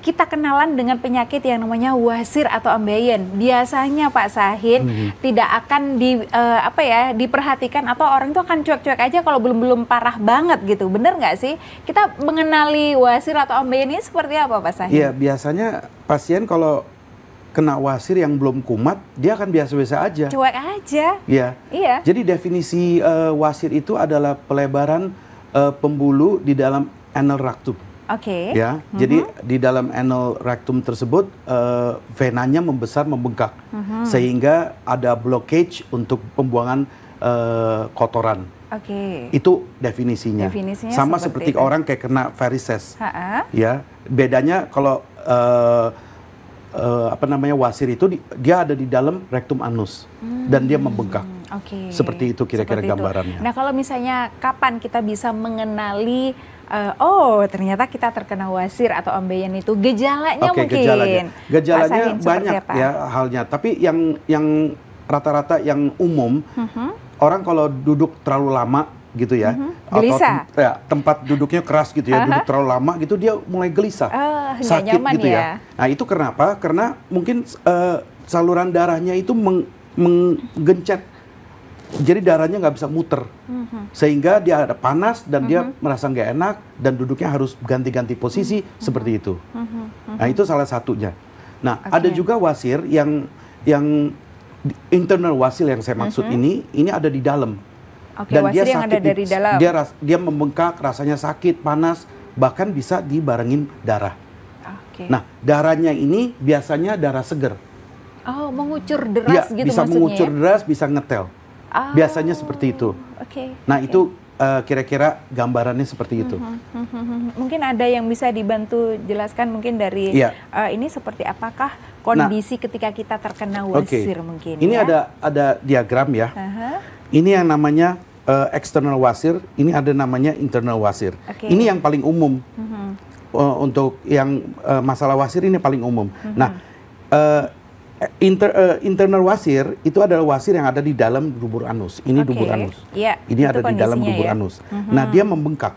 kita kenalan dengan penyakit yang namanya wasir atau ambeien. Biasanya Pak Sahin tidak akan diperhatikan atau orang itu akan cuek-cuek aja kalau belum parah banget gitu. Bener nggak sih? Kita mengenali wasir atau ambeien ini seperti apa Pak Sahin? Iya, biasanya pasien kalau kena wasir yang belum kumat, dia akan biasa-biasa aja. Cuek aja. Iya. Iya. Jadi definisi wasir itu adalah pelebaran pembuluh di dalam anal rectum. Oke. Ya, jadi di dalam anal rectum tersebut venanya membengkak, sehingga ada blockage untuk pembuangan kotoran. Oke. Itu definisinya. Sama seperti itu. orang kayak kena varises. Ya, bedanya kalau wasir itu dia ada di dalam rectum anus dan dia membengkak. Seperti itu kira-kira gambarannya. Nah, kalau misalnya kapan kita bisa mengenali ternyata kita terkena wasir atau ambeien itu gejalanya mungkin. Gejalanya banyak ya halnya. Tapi yang rata-rata yang umum, orang kalau duduk terlalu lama gitu ya, gelisah. Atau tempat duduknya keras gitu ya, duduk terlalu lama gitu dia mulai gelisah, sakit nyaman gitu ya. Nah itu kenapa? Karena mungkin saluran darahnya itu menggencet. Jadi darahnya nggak bisa muter, sehingga dia ada panas dan dia merasa nggak enak dan duduknya harus ganti-ganti posisi seperti itu. Nah itu salah satunya. Nah ada juga wasir yang internal wasir yang saya maksud ini ada di dalam. Dan wasir yang ada dari dalam. Dia membengkak, rasanya sakit, panas, bahkan bisa dibarengin darah. Nah darahnya ini biasanya darah seger. Oh, mengucur deras gitu bisa maksudnya mengucur ya? deras, bisa ngetel. Biasanya seperti itu. Nah itu kira-kira gambarannya seperti itu. Mungkin ada yang bisa dibantu jelaskan mungkin dari ini seperti apakah kondisi ketika kita terkena wasir mungkin? Ini ada diagram ya. Ini yang namanya external wasir, ini ada namanya internal wasir. Ini yang paling umum. Untuk yang masalah wasir ini paling umum. Nah, internal wasir itu adalah wasir yang ada di dalam dubur anus. Ini dubur anus. Ini ada di dalam dubur anus. Nah, dia membengkak.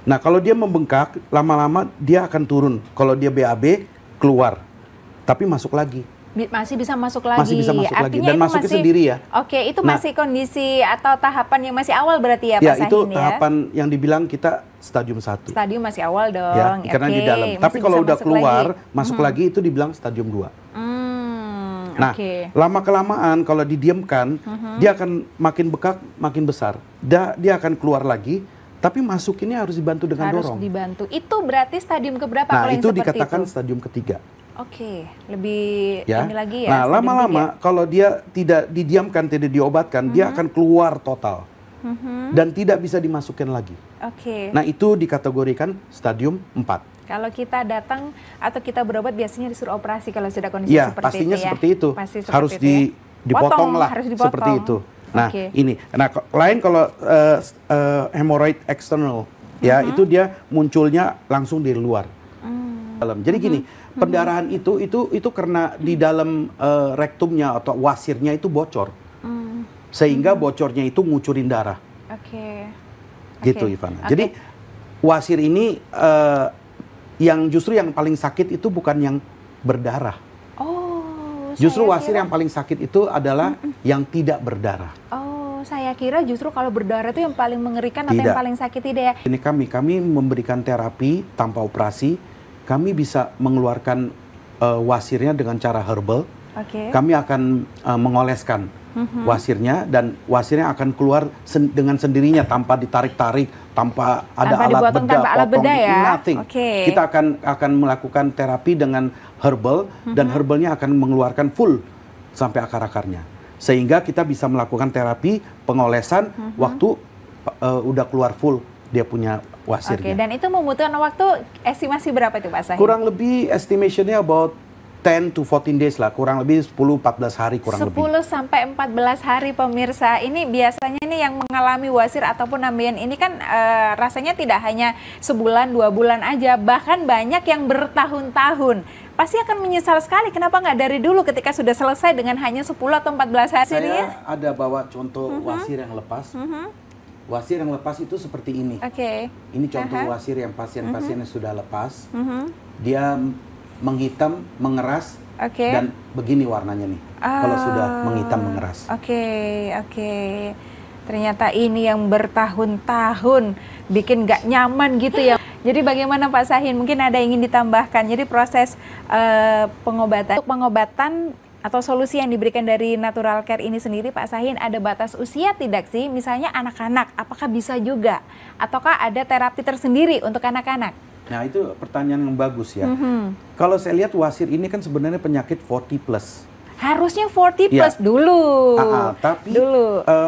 Nah, kalau dia membengkak, lama-lama dia akan turun. Kalau dia BAB, keluar. Tapi masuk lagi. Masih bisa masuk lagi. Masih bisa masuk lagi. Dan masuknya masih, sendiri ya. Itu masih kondisi atau tahapan yang masih awal berarti ya Pak Sahin ya? Itu tahapan yang dibilang kita stadium 1. Stadium masih awal dong. Karena di dalam. Tapi kalau udah keluar, masuk lagi itu dibilang stadium 2. Nah, lama-kelamaan kalau didiamkan, dia akan makin bekak, makin besar. Dia akan keluar lagi, tapi masuk ini harus dibantu dengan dorong. Harus dibantu. Itu berarti stadium keberapa kalau yang itu seperti dikatakan itu? Stadium ketiga. Lebih ini lagi ya. Nah, lama-lama kalau dia tidak didiamkan, tidak diobatkan, dia akan keluar total. Dan tidak bisa dimasukkan lagi. Nah, itu dikategorikan stadium 4. Kalau kita datang atau kita berobat biasanya disuruh operasi kalau sudah kondisi seperti pastinya itu ya. seperti itu. Pasti seperti harus itu ya. dipotong lah, harus dipotong. seperti itu. Nah, ini. Nah, lain kalau hemorrhoid eksternal, ya itu dia munculnya langsung di luar. Jadi gini, pendarahan itu karena di dalam rektumnya atau wasirnya itu bocor, sehingga bocornya itu ngucurin darah. Gitu, Ivana. Jadi wasir ini yang justru yang paling sakit itu bukan yang berdarah. Justru wasir yang paling sakit itu adalah yang tidak berdarah. Saya kira justru kalau berdarah itu yang paling mengerikan atau yang paling sakit tidak ya? Ini kami memberikan terapi tanpa operasi. Kami bisa mengeluarkan wasirnya dengan cara herbal. Kami akan mengoleskan wasirnya dan wasirnya akan keluar dengan sendirinya tanpa ditarik-tarik, tanpa ada alat bedah, ya? Nothing. Kita akan melakukan terapi dengan herbal dan herbalnya akan mengeluarkan full sampai akar-akarnya. Sehingga kita bisa melakukan terapi pengolesan waktu udah keluar full dia punya wasirnya. Dan itu membutuhkan waktu estimasi berapa itu Pak Sahin? Kurang lebih estimationnya about 10 to 14 days lah, kurang lebih 10-14 hari kurang 10 lebih. 10 sampai 14 hari pemirsa. Ini biasanya nih yang mengalami wasir ataupun ambeien ini kan rasanya tidak hanya sebulan 2 bulan aja, bahkan banyak yang bertahun-tahun. Pasti akan menyesal sekali kenapa nggak dari dulu ketika sudah selesai dengan hanya 10 atau 14 hari. Saya ada bawa contoh wasir yang lepas. Wasir yang lepas itu seperti ini. Ini contoh wasir yang pasien-pasien yang sudah lepas. dia menghitam, mengeras, dan begini warnanya nih. Kalau sudah menghitam, mengeras. Oke. Ternyata ini yang bertahun-tahun bikin nggak nyaman gitu ya. Jadi bagaimana Pak Sahin? Mungkin ada yang ingin ditambahkan. Jadi proses pengobatan atau solusi yang diberikan dari Natural Care ini sendiri, Pak Sahin, ada batas usia tidak sih? Misalnya anak-anak, apakah bisa juga? Ataukah ada terapi tersendiri untuk anak-anak? Nah, itu pertanyaan yang bagus ya. Kalau saya lihat wasir ini kan sebenarnya penyakit 40 plus. Harusnya 40 plus dulu. Tapi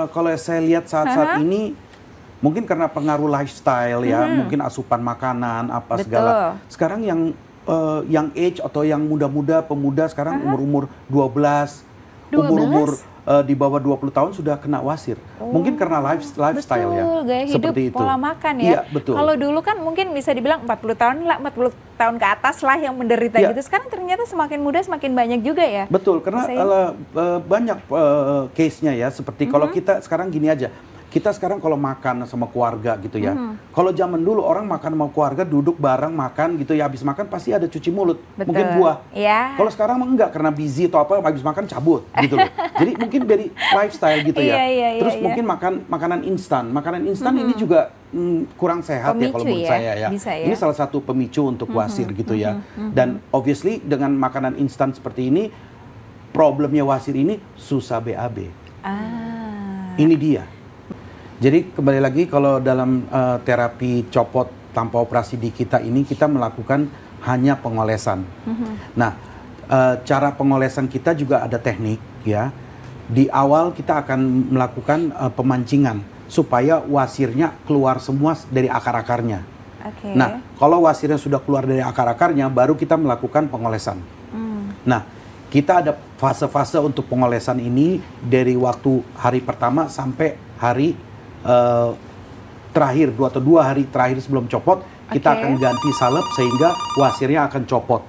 kalau saya lihat saat-saat ini, mungkin karena pengaruh lifestyle ya, mungkin asupan makanan, apa segala. Sekarang yang age atau yang muda-muda, pemuda sekarang umur-umur 12, umur-umur di bawah 20 tahun sudah kena wasir. Mungkin karena lifestyle ya. Gaya hidup, seperti itu. Pola makan ya. Iya, betul. Kalau dulu kan mungkin bisa dibilang 40 tahun ke atas lah yang menderita gitu. Sekarang ternyata semakin muda semakin banyak juga ya. Betul, karena banyak case-nya ya. Seperti kalau kita sekarang gini aja. Kita sekarang kalau makan sama keluarga gitu ya, kalau zaman dulu orang makan sama keluarga, duduk bareng makan gitu ya, habis makan pasti ada cuci mulut, mungkin buah. Kalau sekarang enggak, karena busy atau apa, habis makan cabut gitu loh. Jadi mungkin dari lifestyle gitu ya. Terus mungkin makanan instan ini juga kurang sehat ya kalau menurut saya ya. Ini salah satu pemicu untuk wasir gitu ya. Dan obviously dengan makanan instan seperti ini, problemnya wasir ini susah BAB. Ini dia. Jadi kembali lagi kalau dalam terapi copot tanpa operasi di kita ini, kita melakukan hanya pengolesan. Nah, cara pengolesan kita juga ada teknik ya. Di awal kita akan melakukan pemancingan supaya wasirnya keluar semua dari akar-akarnya. Nah, kalau wasirnya sudah keluar dari akar-akarnya, baru kita melakukan pengolesan. Nah, kita ada fase-fase untuk pengolesan ini dari waktu hari pertama sampai hari terakhir, 2 hari terakhir sebelum copot, kita akan ganti salep sehingga wasirnya akan copot.